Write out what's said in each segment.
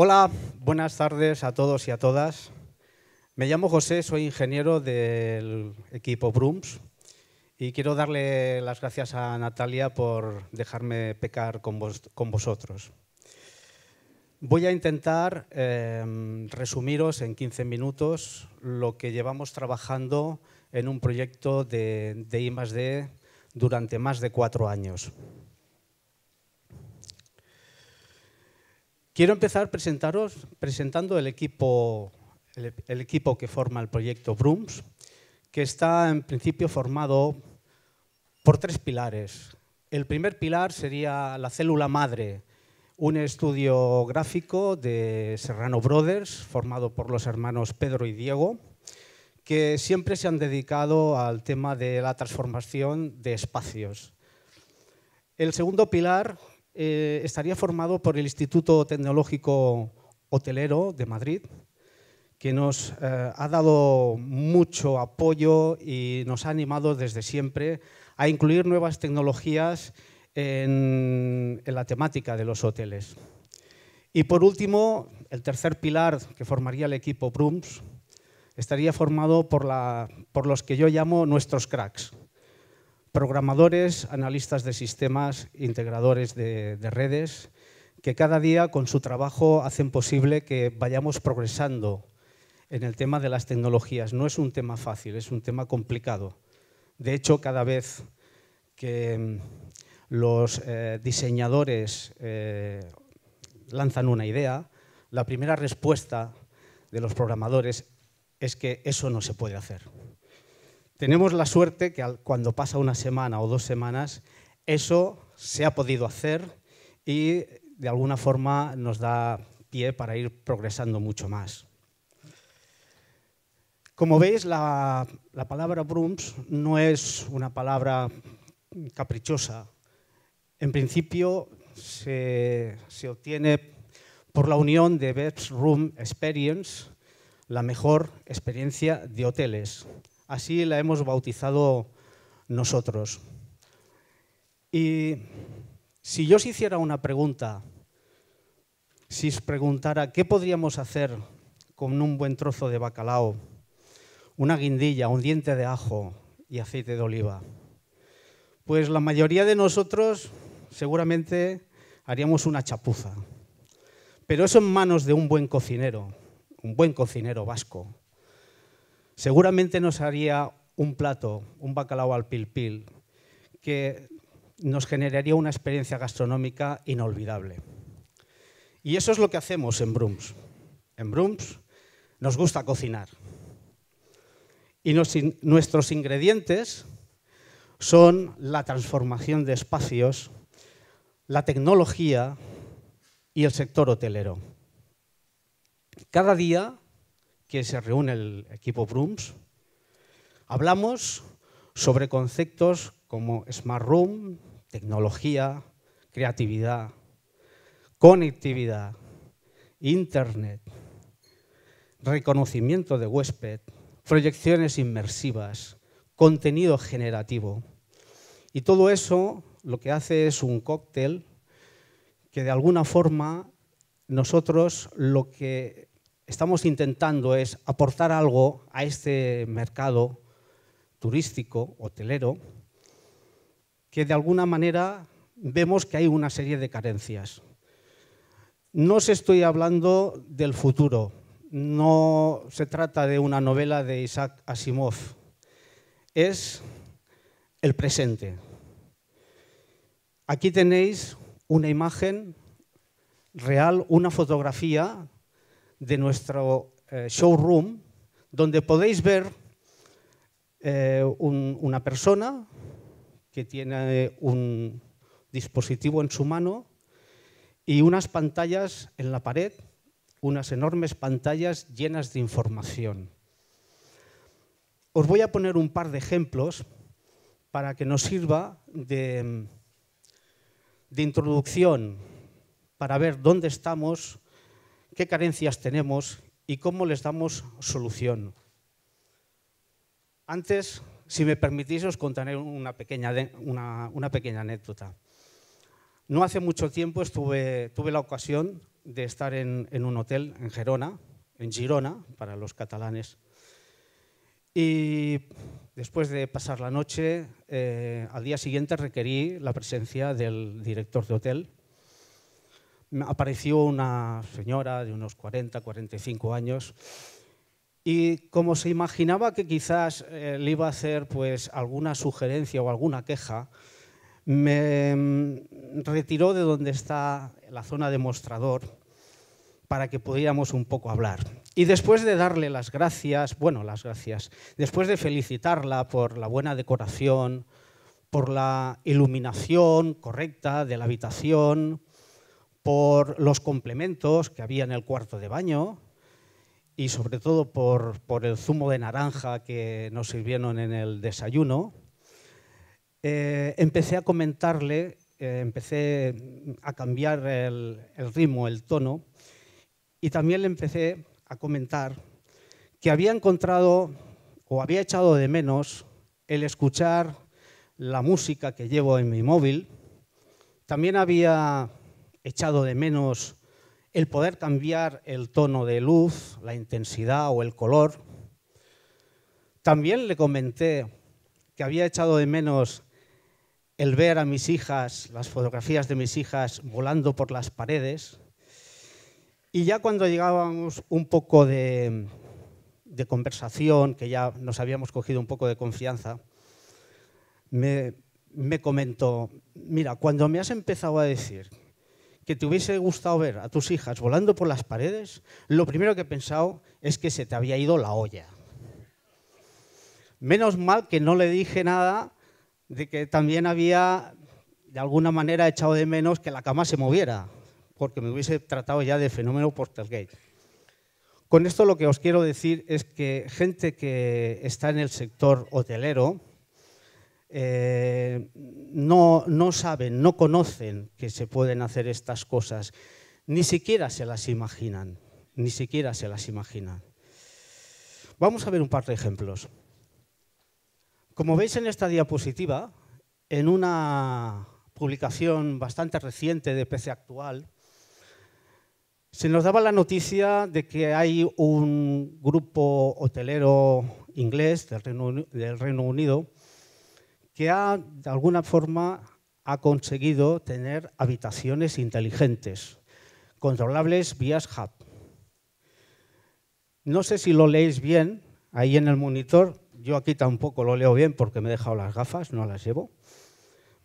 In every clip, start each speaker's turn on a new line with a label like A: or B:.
A: Hola, buenas tardes a todos y a todas. Me llamo José, soy ingeniero del equipo Brooms y quiero darle las gracias a Natalia por dejarme pecar con vosotros. Voy a intentar resumiros en 15 minutos lo que llevamos trabajando en un proyecto de I+D durante más de 4 años. Quiero empezar presentando el equipo que forma el proyecto Brooms, que está en principio formado por 3 pilares. El primer pilar sería la célula madre, un estudio gráfico de Serrano Brothers, formado por los hermanos Pedro y Diego, que siempre se han dedicado al tema de la transformación de espacios. El segundo pilar estaría formado por el Instituto Tecnológico Hotelero de Madrid, que nos ha dado mucho apoyo y nos ha animado desde siempre a incluir nuevas tecnologías en la temática de los hoteles. Y por último, el tercer pilar que formaría el equipo Brooms estaría formado por los que yo llamo nuestros cracks: programadores, analistas de sistemas, integradores de redes, que cada día con su trabajo hacen posible que vayamos progresando en el tema de las tecnologías. No es un tema fácil, es un tema complicado. De hecho, cada vez que los diseñadores lanzan una idea, la primera respuesta de los programadores es que eso no se puede hacer. Tenemos la suerte que cuando pasa una semana o 2 semanas, eso se ha podido hacer y de alguna forma nos da pie para ir progresando mucho más. Como veis, la palabra Brooms no es una palabra caprichosa. En principio se obtiene por la unión de Best Room Experience, la mejor experiencia de hoteles. Así la hemos bautizado nosotros. Y si yo os hiciera una pregunta, si os preguntara qué podríamos hacer con un buen trozo de bacalao, una guindilla, un diente de ajo y aceite de oliva, pues la mayoría de nosotros seguramente haríamos una chapuza. Pero eso en manos de un buen cocinero vasco, seguramente nos haría un plato, un bacalao al pil pil, que nos generaría una experiencia gastronómica inolvidable. Y eso es lo que hacemos en Brooms. En Brooms nos gusta cocinar. Y nuestros ingredientes son la transformación de espacios, la tecnología y el sector hotelero. Cada día que se reúne el equipo Brooms, hablamos sobre conceptos como Smart Room, tecnología, creatividad, conectividad, Internet, reconocimiento de huésped, proyecciones inmersivas, contenido generativo. Y todo eso lo que hace es un cóctel que de alguna forma nosotros lo que estamos intentando es aportar algo a este mercado turístico, hotelero, que de alguna manera vemos que hay una serie de carencias. No os estoy hablando del futuro, no se trata de una novela de Isaac Asimov, es el presente. Aquí tenéis una imagen real, una fotografía de nuestro showroom, donde podéis ver una persona que tiene un dispositivo en su mano y unas pantallas en la pared, unas enormes pantallas llenas de información. Os voy a poner un par de ejemplos para que nos sirva de introducción, para ver dónde estamos, qué carencias tenemos y cómo les damos solución. Antes, si me permitís, os contaré una pequeña anécdota. No hace mucho tiempo tuve la ocasión de estar en un hotel en Gerona, en Girona, para los catalanes. Y después de pasar la noche, al día siguiente requerí la presencia del director de hotel. Apareció una señora de unos 40, 45 años y como se imaginaba que quizás le iba a hacer pues, alguna sugerencia o alguna queja, me retiró de donde está la zona de mostrador para que pudiéramos un poco hablar. Y después de darle las gracias, después de felicitarla por la buena decoración, por la iluminación correcta de la habitación, por los complementos que había en el cuarto de baño y sobre todo por el zumo de naranja que nos sirvieron en el desayuno, empecé a comentarle, empecé a cambiar el ritmo, el tono, y también le empecé a comentar que había encontrado o había echado de menos el escuchar la música que llevo en mi móvil. También había echado de menos el poder cambiar el tono de luz, la intensidad o el color. También le comenté que había echado de menos el ver a mis hijas, las fotografías de mis hijas volando por las paredes. Y ya cuando llegábamos un poco de conversación, que ya nos habíamos cogido un poco de confianza, me comentó, mira, cuando me has empezado a decir que te hubiese gustado ver a tus hijas volando por las paredes, lo primero que he pensado es que se te había ido la olla. Menos mal que no le dije nada de que también había, de alguna manera, echado de menos que la cama se moviera, porque me hubiese tratado ya de fenómeno Portergate. Con esto lo que os quiero decir es que gente que está en el sector hotelero no saben, no conocen que se pueden hacer estas cosas, ni siquiera se las imaginan, ni siquiera se las imaginan. Vamos a ver un par de ejemplos. Como veis en esta diapositiva, en una publicación bastante reciente de PC Actual, se nos daba la noticia de que hay un grupo hotelero inglés del Reino Unido que de alguna forma ha conseguido tener habitaciones inteligentes, controlables vía hub. No sé si lo leéis bien ahí en el monitor, yo aquí tampoco lo leo bien porque me he dejado las gafas, no las llevo,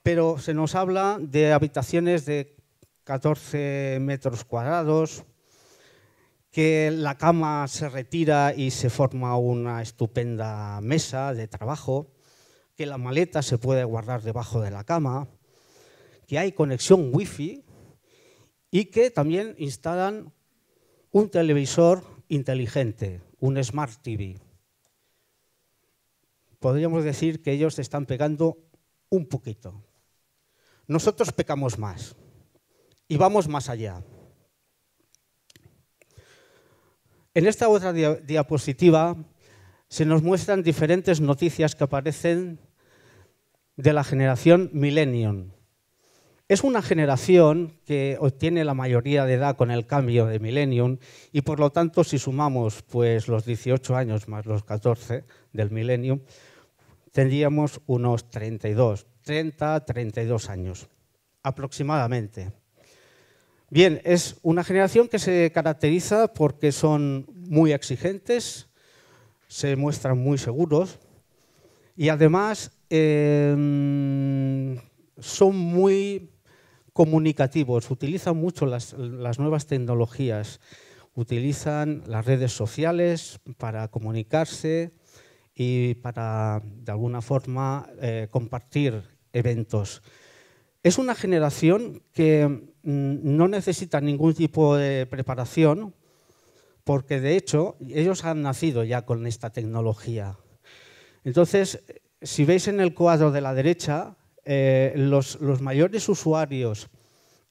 A: pero se nos habla de habitaciones de 14 metros cuadrados, que la cama se retira y se forma una estupenda mesa de trabajo, que la maleta se puede guardar debajo de la cama, que hay conexión wifi y que también instalan un televisor inteligente, un Smart TV. Podríamos decir que ellos están pegando un poquito. Nosotros pecamos más y vamos más allá. En esta otra diapositiva se nos muestran diferentes noticias que aparecen de la generación Millennium. Es una generación que obtiene la mayoría de edad con el cambio de Millennium y por lo tanto si sumamos pues, los 18 años más los 14 del Millennium, tendríamos unos 30, 32 años aproximadamente. Bien, es una generación que se caracteriza porque son muy exigentes, se muestran muy seguros y además son muy comunicativos, utilizan mucho las nuevas tecnologías, utilizan las redes sociales para comunicarse y para, de alguna forma, compartir eventos. Es una generación que no necesita ningún tipo de preparación porque, de hecho, ellos han nacido ya con esta tecnología. Entonces, si veis en el cuadro de la derecha, los mayores usuarios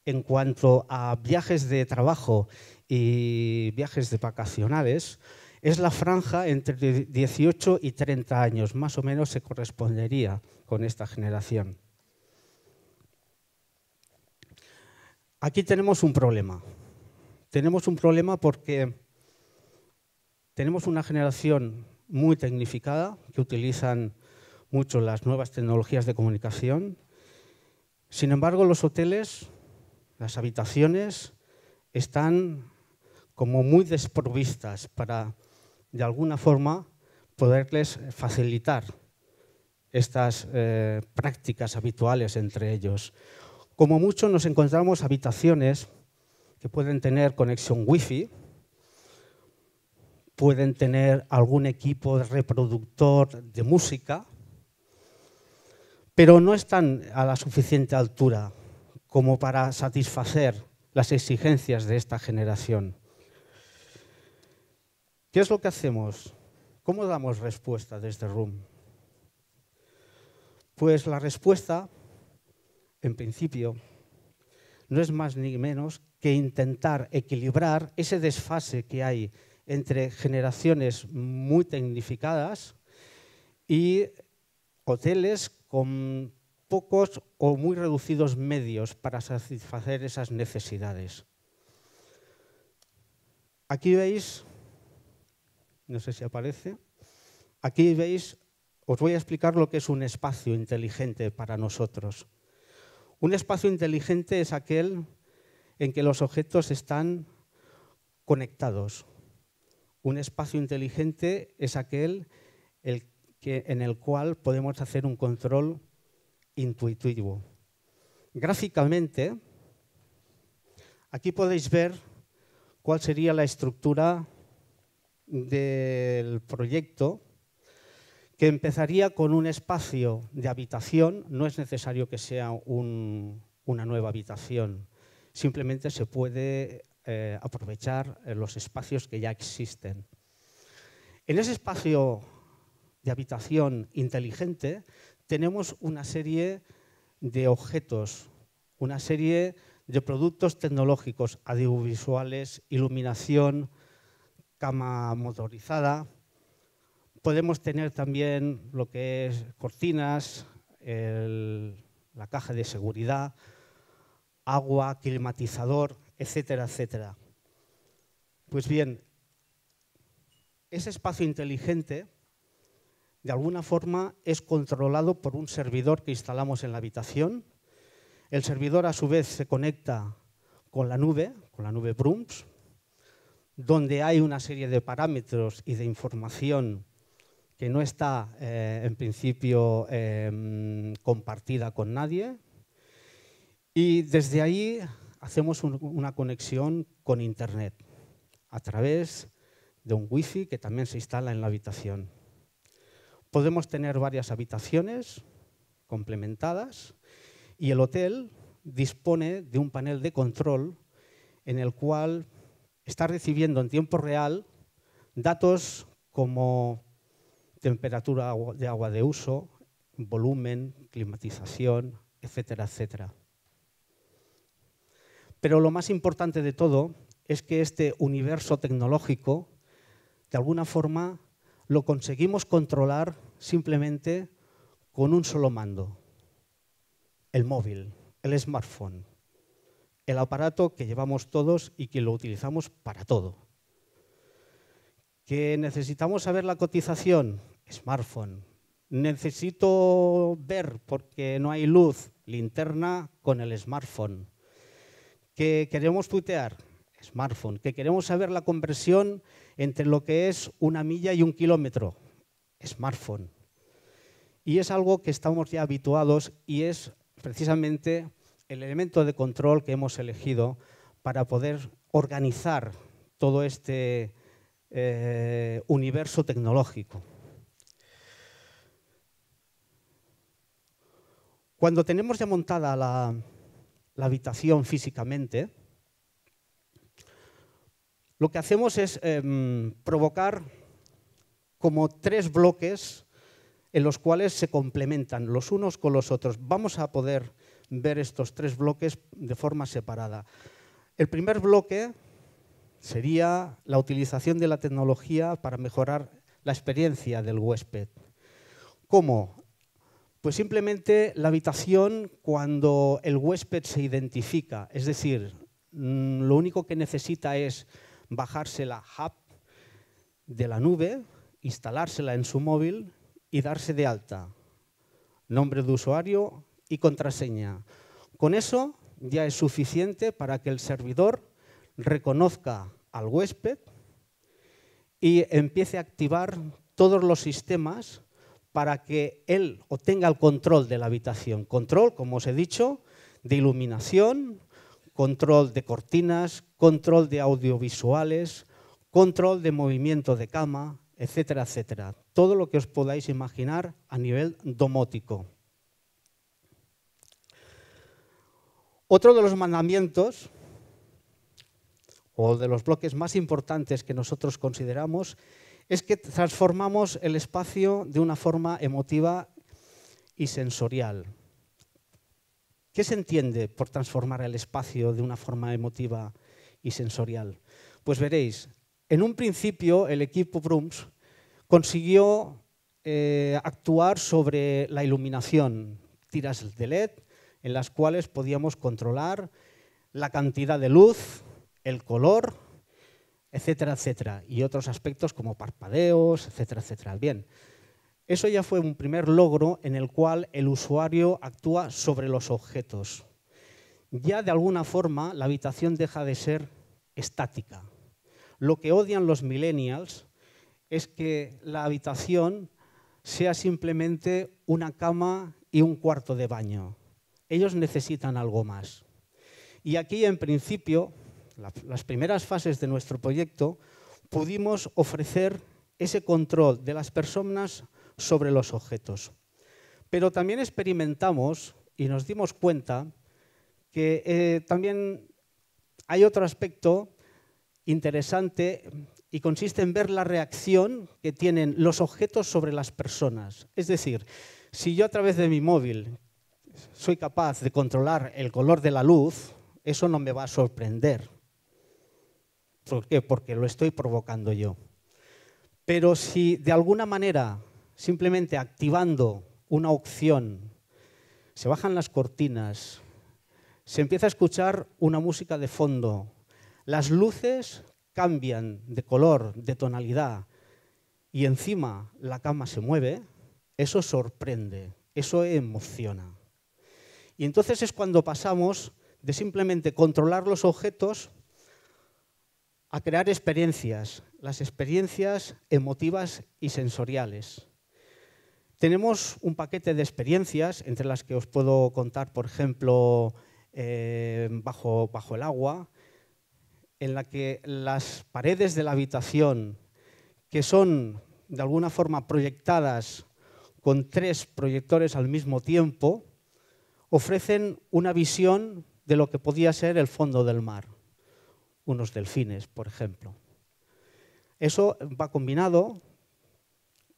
A: en cuanto a viajes de trabajo y viajes de vacacionales es la franja entre 18 y 30 años, más o menos se correspondería con esta generación. Aquí tenemos un problema. tenemos un problema porque tenemos una generación muy tecnificada que utilizan mucho las nuevas tecnologías de comunicación. Sin embargo, los hoteles, las habitaciones, están como muy desprovistas para, de alguna forma, poderles facilitar estas prácticas habituales entre ellos. Como mucho nos encontramos habitaciones que pueden tener conexión Wi-Fi, pueden tener algún equipo de reproductor de música, pero no están a la suficiente altura como para satisfacer las exigencias de esta generación. ¿Qué es lo que hacemos? ¿Cómo damos respuesta desde Room? Pues la respuesta, en principio, no es más ni menos que intentar equilibrar ese desfase que hay entre generaciones muy tecnificadas y hoteles con pocos o muy reducidos medios para satisfacer esas necesidades. Aquí veis, no sé si aparece, aquí veis, os voy a explicar lo que es un espacio inteligente para nosotros. Un espacio inteligente es aquel en que los objetos están conectados. Un espacio inteligente es aquel en el cual podemos hacer un control intuitivo. Gráficamente, aquí podéis ver cuál sería la estructura del proyecto, que empezaría con un espacio de habitación. No es necesario que sea una nueva habitación, simplemente se puede aprovechar los espacios que ya existen. En ese espacio de habitación inteligente tenemos una serie de objetos, una serie de productos tecnológicos, audiovisuales, iluminación, cama motorizada. Podemos tener también lo que es cortinas, la caja de seguridad, agua, climatizador, etcétera, etcétera. Pues bien, ese espacio inteligente, de alguna forma, es controlado por un servidor que instalamos en la habitación. El servidor, a su vez, se conecta con la nube Brooms, donde hay una serie de parámetros y de información que no está, en principio, compartida con nadie. Y desde ahí hacemos una conexión con Internet a través de un Wi-Fi que también se instala en la habitación. Podemos tener varias habitaciones complementadas y el hotel dispone de un panel de control en el cual está recibiendo en tiempo real datos como temperatura de agua de uso, volumen, climatización, etcétera, etcétera. Pero lo más importante de todo es que este universo tecnológico, de alguna forma, lo conseguimos controlar simplemente con un solo mando: el móvil, el smartphone, el aparato que llevamos todos y que lo utilizamos para todo. ¿Que necesitamos saber la cotización? Smartphone. Necesito ver porque no hay luz, linterna con el smartphone. ¿Que queremos tuitear? Smartphone. ¿Que queremos saber la conversión entre lo que es 1 milla y 1 kilómetro? Smartphone. Y es algo que estamos ya habituados y es precisamente el elemento de control que hemos elegido para poder organizar todo este universo tecnológico. Cuando tenemos ya montada la habitación físicamente, lo que hacemos es provocar como 3 bloques en los cuales se complementan los unos con los otros. Vamos a poder ver estos 3 bloques de forma separada. El primer bloque sería la utilización de la tecnología para mejorar la experiencia del huésped. ¿Cómo? Pues simplemente la habitación, cuando el huésped se identifica, es decir, lo único que necesita es bajarse la app de la nube, instalársela en su móvil y darse de alta. Nombre de usuario y contraseña. Con eso ya es suficiente para que el servidor reconozca al huésped y empiece a activar todos los sistemas para que él obtenga el control de la habitación. Control, como os he dicho, de iluminación, control de cortinas, control de audiovisuales, control de movimiento de cama, etcétera, etcétera. Todo lo que os podáis imaginar a nivel domótico. Otro de los mandamientos, o de los bloques más importantes que nosotros consideramos, es que transformamos el espacio de una forma emotiva y sensorial. ¿Qué se entiende por transformar el espacio de una forma emotiva y sensorial? Pues veréis, en un principio el equipo Brooms consiguió actuar sobre la iluminación, tiras de LED en las cuales podíamos controlar la cantidad de luz, el color, etcétera, etcétera, y otros aspectos como parpadeos, etcétera, etcétera. Bien, eso ya fue un primer logro en el cual el usuario actúa sobre los objetos. Ya de alguna forma la habitación deja de ser estática. Lo que odian los millennials es que la habitación sea simplemente una cama y un cuarto de baño. Ellos necesitan algo más. Y aquí, en principio, las primeras fases de nuestro proyecto, pudimos ofrecer ese control de las personas sobre los objetos. Pero también experimentamos y nos dimos cuenta que también hay otro aspecto interesante y consiste en ver la reacción que tienen los objetos sobre las personas. Es decir, si yo a través de mi móvil soy capaz de controlar el color de la luz, eso no me va a sorprender. ¿Por qué? Porque lo estoy provocando yo. Pero si de alguna manera, simplemente activando una opción, se bajan las cortinas, se empieza a escuchar una música de fondo, las luces cambian de color, de tonalidad, y encima la cama se mueve, eso sorprende, eso emociona. Y entonces es cuando pasamos de simplemente controlar los objetos a crear experiencias, las experiencias emotivas y sensoriales. Tenemos un paquete de experiencias, entre las que os puedo contar, por ejemplo, bajo el agua, en la que las paredes de la habitación, que son de alguna forma proyectadas con 3 proyectores al mismo tiempo, ofrecen una visión de lo que podía ser el fondo del mar, unos delfines, por ejemplo. Eso va combinado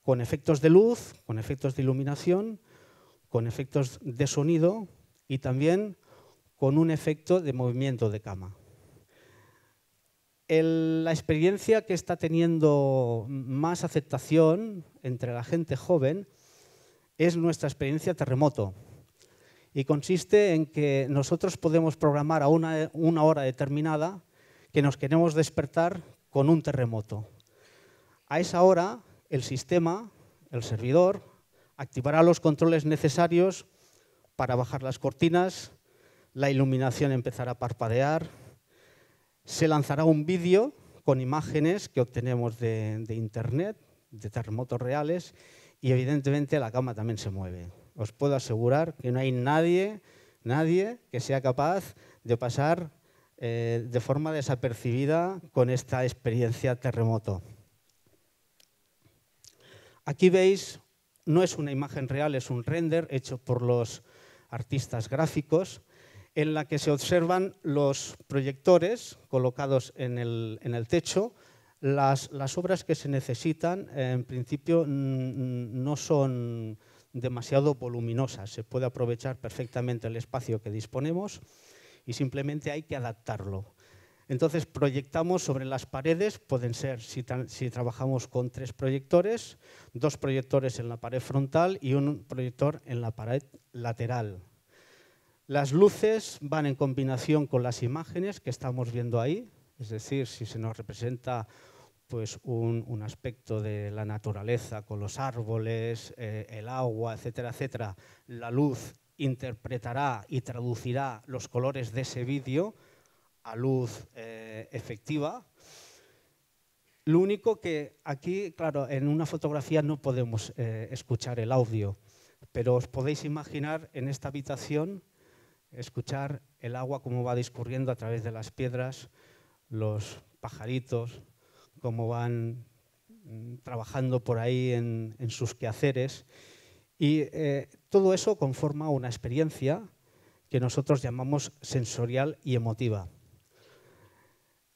A: con efectos de luz, con efectos de iluminación, con efectos de sonido y también con un efecto de movimiento de cama. La experiencia que está teniendo más aceptación entre la gente joven es nuestra experiencia terremoto. Y consiste en que nosotros podemos programar a una hora determinada que nos queremos despertar con un terremoto. A esa hora, el sistema, el servidor, activará los controles necesarios para bajar las cortinas, la iluminación empezará a parpadear, se lanzará un vídeo con imágenes que obtenemos de Internet, de terremotos reales, y evidentemente la cama también se mueve. Os puedo asegurar que no hay nadie que sea capaz de pasar de forma desapercibida con esta experiencia terremoto. Aquí veis, no es una imagen real, es un render hecho por los artistas gráficos, en la que se observan los proyectores colocados en el techo. Las obras que se necesitan, en principio, no son demasiado voluminosas. Se puede aprovechar perfectamente el espacio que disponemos y simplemente hay que adaptarlo. Entonces, proyectamos sobre las paredes, pueden ser, si trabajamos con 3 proyectores, 2 proyectores en la pared frontal y un proyector en la pared lateral. Las luces van en combinación con las imágenes que estamos viendo ahí, es decir, si se nos representa pues un aspecto de la naturaleza con los árboles, el agua, etcétera, etcétera, la luz interpretará y traducirá los colores de ese vídeo a luz efectiva. Lo único que aquí, claro, en una fotografía no podemos escuchar el audio, pero os podéis imaginar en esta habitación escuchar el agua cómo va discurriendo a través de las piedras, los pajaritos, cómo van trabajando por ahí en sus quehaceres. Y todo eso conforma una experiencia que nosotros llamamos sensorial y emotiva.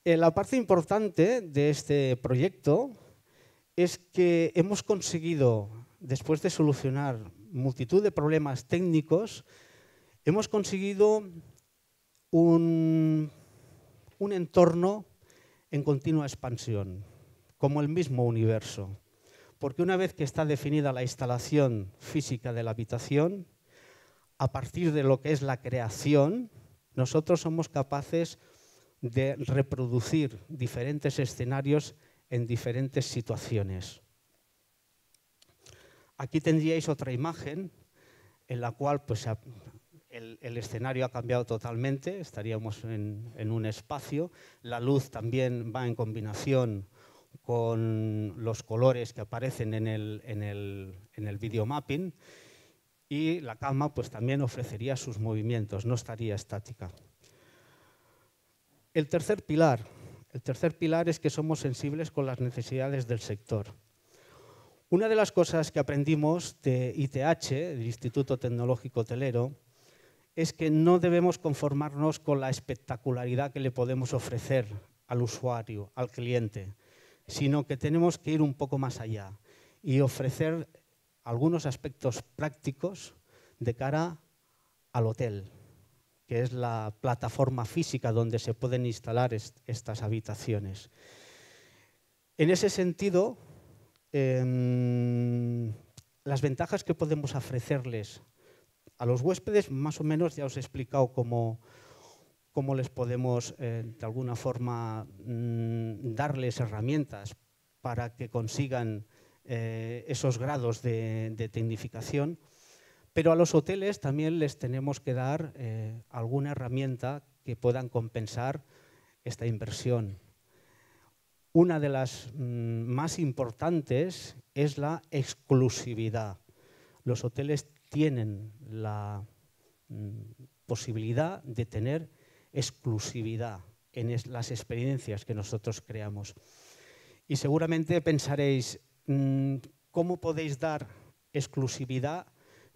A: La parte importante de este proyecto es que hemos conseguido, después de solucionar multitud de problemas técnicos, hemos conseguido un entorno en continua expansión, como el mismo universo. Porque una vez que está definida la instalación física de la habitación, a partir de lo que es la creación, nosotros somos capaces de reproducir diferentes escenarios en diferentes situaciones. Aquí tendríais otra imagen en la cual pues, el escenario ha cambiado totalmente, estaríamos en un espacio, la luz también va en combinación con los colores que aparecen en el videomapping y la cama pues, también ofrecería sus movimientos, no estaría estática. El tercer pilar es que somos sensibles con las necesidades del sector. Una de las cosas que aprendimos de ITH, del Instituto Tecnológico Hotelero, es que no debemos conformarnos con la espectacularidad que le podemos ofrecer al usuario, al cliente, sino que tenemos que ir un poco más allá y ofrecer algunos aspectos prácticos de cara al hotel, que es la plataforma física donde se pueden instalar estas habitaciones. En ese sentido, las ventajas que podemos ofrecerles a los huéspedes, más o menos ya os he explicado cómo les podemos, de alguna forma, darles herramientas para que consigan esos grados de tecnificación. Pero a los hoteles también les tenemos que dar alguna herramienta que puedan compensar esta inversión. Una de las más importantes es la exclusividad. Los hoteles tienen la posibilidad de tener exclusividad en las experiencias que nosotros creamos. Y seguramente pensaréis, ¿cómo podéis dar exclusividad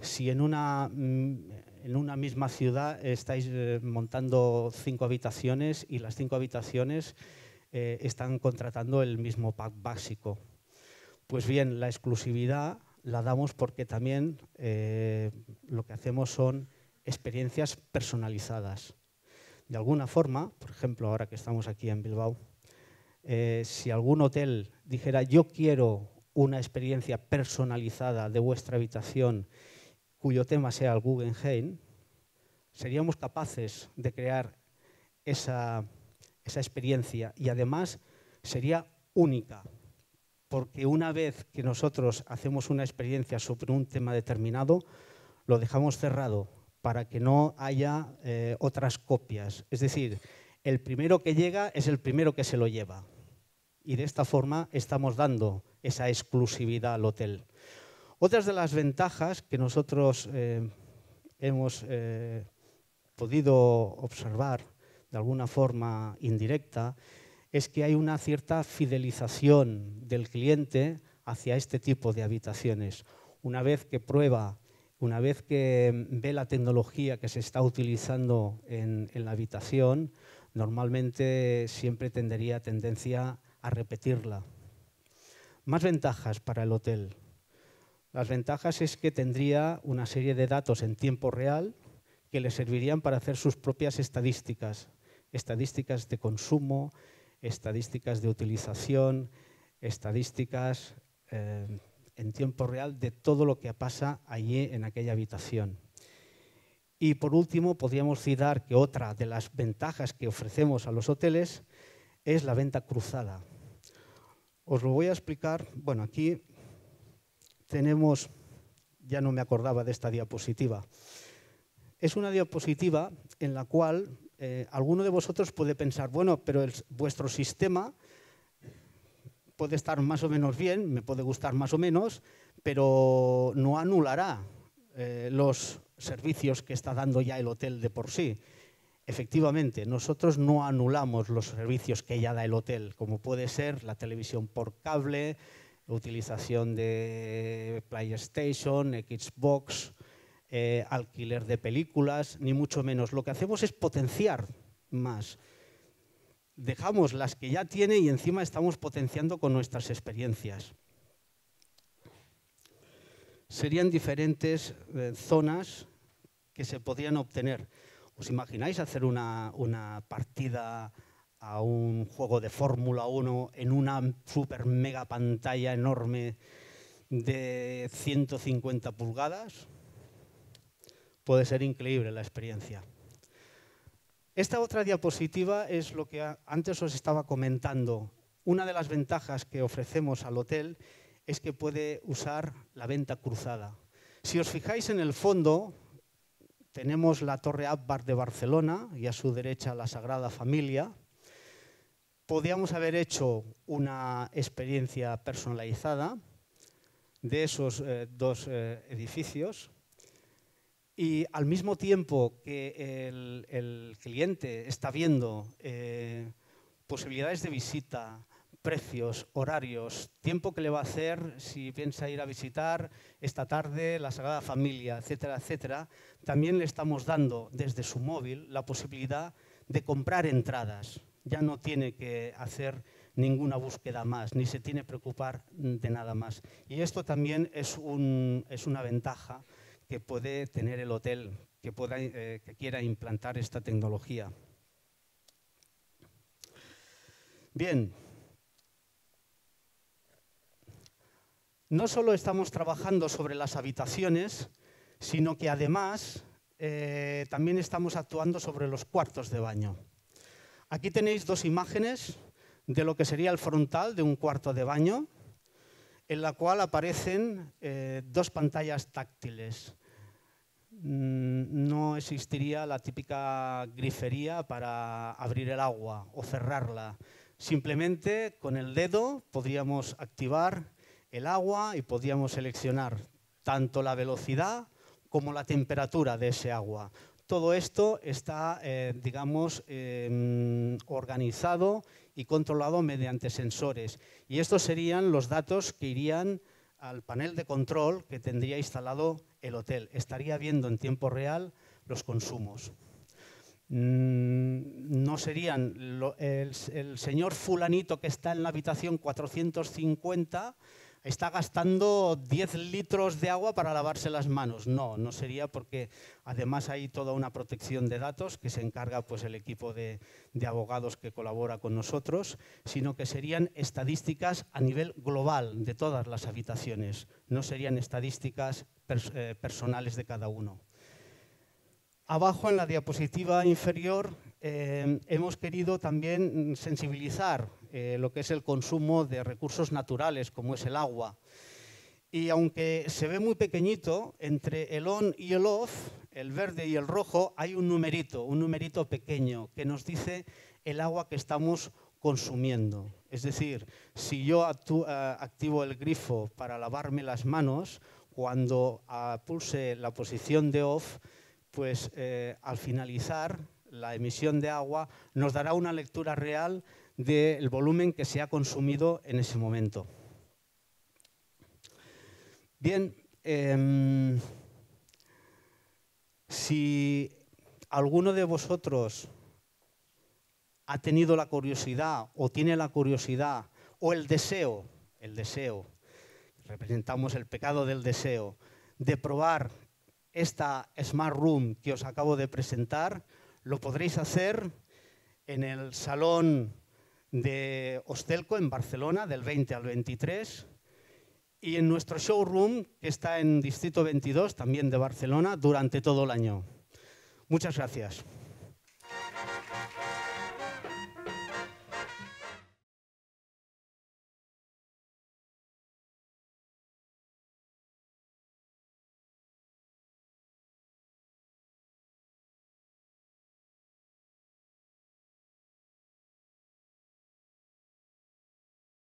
A: si en una misma ciudad estáis montando 5 habitaciones y las 5 habitaciones están contratando el mismo pack básico? Pues bien, la exclusividad la damos porque también lo que hacemos son experiencias personalizadas. De alguna forma, por ejemplo, ahora que estamos aquí en Bilbao, si algún hotel dijera yo quiero una experiencia personalizada de vuestra habitación cuyo tema sea el Guggenheim, seríamos capaces de crear esa experiencia y además sería única, porque una vez que nosotros hacemos una experiencia sobre un tema determinado, lo dejamos cerrado para que no haya otras copias. Es decir, el primero que llega es el primero que se lo lleva. Y de esta forma estamos dando esa exclusividad al hotel. Otras de las ventajas que nosotros hemos podido observar de alguna forma indirecta es que hay una cierta fidelización del cliente hacia este tipo de habitaciones. Una vez que prueba, una vez que ve la tecnología que se está utilizando en la habitación, normalmente siempre tendría tendencia a repetirla. Más ventajas para el hotel. Las ventajas es que tendría una serie de datos en tiempo real que le servirían para hacer sus propias estadísticas, estadísticas de consumo, estadísticas de utilización, estadísticas en tiempo real de todo lo que pasa allí en aquella habitación. Y por último, podríamos citar que otra de las ventajas que ofrecemos a los hoteles es la venta cruzada. Os lo voy a explicar. Bueno, aquí tenemos, ya no me acordaba de esta diapositiva. Es una diapositiva en la cual alguno de vosotros puede pensar, bueno, pero vuestro sistema puede estar más o menos bien, me puede gustar más o menos, pero no anulará los servicios que está dando ya el hotel de por sí. Efectivamente, nosotros no anulamos los servicios que ya da el hotel, como puede ser la televisión por cable, utilización de PlayStation, Xbox, alquiler de películas, ni mucho menos. Lo que hacemos es potenciar más. Dejamos las que ya tiene y encima estamos potenciando con nuestras experiencias. Serían diferentes zonas que se podrían obtener. ¿Os imagináis hacer una partida a un juego de Fórmula 1 en una super mega pantalla enorme de 150 pulgadas? Puede ser increíble la experiencia. Esta otra diapositiva es lo que antes os estaba comentando. Una de las ventajas que ofrecemos al hotel es que puede usar la venta cruzada. Si os fijáis en el fondo, tenemos la Torre Akbar de Barcelona y a su derecha la Sagrada Familia. Podríamos haber hecho una experiencia personalizada de esos dos edificios y al mismo tiempo que el cliente está viendo posibilidades de visita, precios, horarios, tiempo que le va a hacer si piensa ir a visitar esta tarde la Sagrada Familia, etcétera, etcétera, también le estamos dando desde su móvil la posibilidad de comprar entradas. Ya no tiene que hacer ninguna búsqueda más, ni se tiene que preocupar de nada más. Y esto también es una ventaja que puede tener el hotel que quiera implantar esta tecnología. Bien. No solo estamos trabajando sobre las habitaciones, sino que además también estamos actuando sobre los cuartos de baño. Aquí tenéis dos imágenes de lo que sería el frontal de un cuarto de baño, en la cual aparecen dos pantallas táctiles. No existiría la típica grifería para abrir el agua o cerrarla. Simplemente con el dedo podríamos activar el agua y podíamos seleccionar tanto la velocidad como la temperatura de ese agua. Todo esto está, digamos, organizado y controlado mediante sensores. Y estos serían los datos que irían al panel de control que tendría instalado el hotel. Estaría viendo en tiempo real los consumos. No serían el señor fulanito que está en la habitación 450 está gastando 10 litros de agua para lavarse las manos. No, no sería, porque además hay toda una protección de datos que se encarga pues, el equipo de abogados que colabora con nosotros, sino que serían estadísticas a nivel global de todas las habitaciones, no serían estadísticas personales de cada uno. Abajo, en la diapositiva inferior, hemos querido también sensibilizar lo que es el consumo de recursos naturales, como es el agua. Y aunque se ve muy pequeñito, entre el on y el off, el verde y el rojo, hay un numerito pequeño que nos dice el agua que estamos consumiendo. Es decir, si yo activo el grifo para lavarme las manos, cuando pulse la posición de off, pues al finalizar la emisión de agua nos dará una lectura real del volumen que se ha consumido en ese momento. Bien, si alguno de vosotros ha tenido la curiosidad o tiene la curiosidad o el deseo, representamos el pecado del deseo, de probar esta Smart Room que os acabo de presentar, lo podréis hacer en el Salón de Hostelco en Barcelona del 20 al 23 y en nuestro showroom que está en Distrito 22, también de Barcelona, durante todo el año. Muchas gracias.